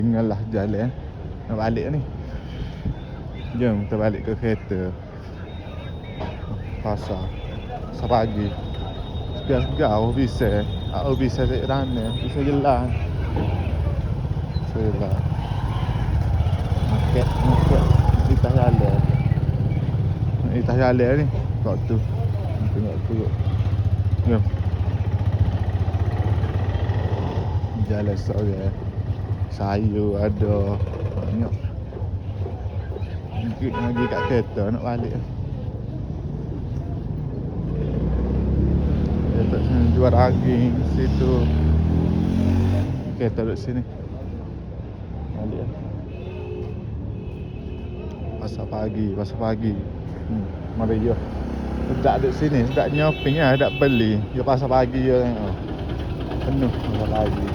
Tinggallah jalan nak balik ni. Jom kita balik ke kereta. Pasar pagi. Segar-segar bisa. Bisa saya sana. Bisa jelas. Selah. Market di atas jalan. Di atas jalan ni. Kat tu. Tengok turut. Jom. Jalan sore. Sayur ada. Banyak. Ikut lagi kat kereta nak balik. Kereta sini jual daging situ. Kereta duduk sini. Balik. Pasar pagi. Mari jom. Sedap duduk sini, sedap nyoping lah, sedap beli. Dia pasar pagi je tengok. Penuh pasar pagi.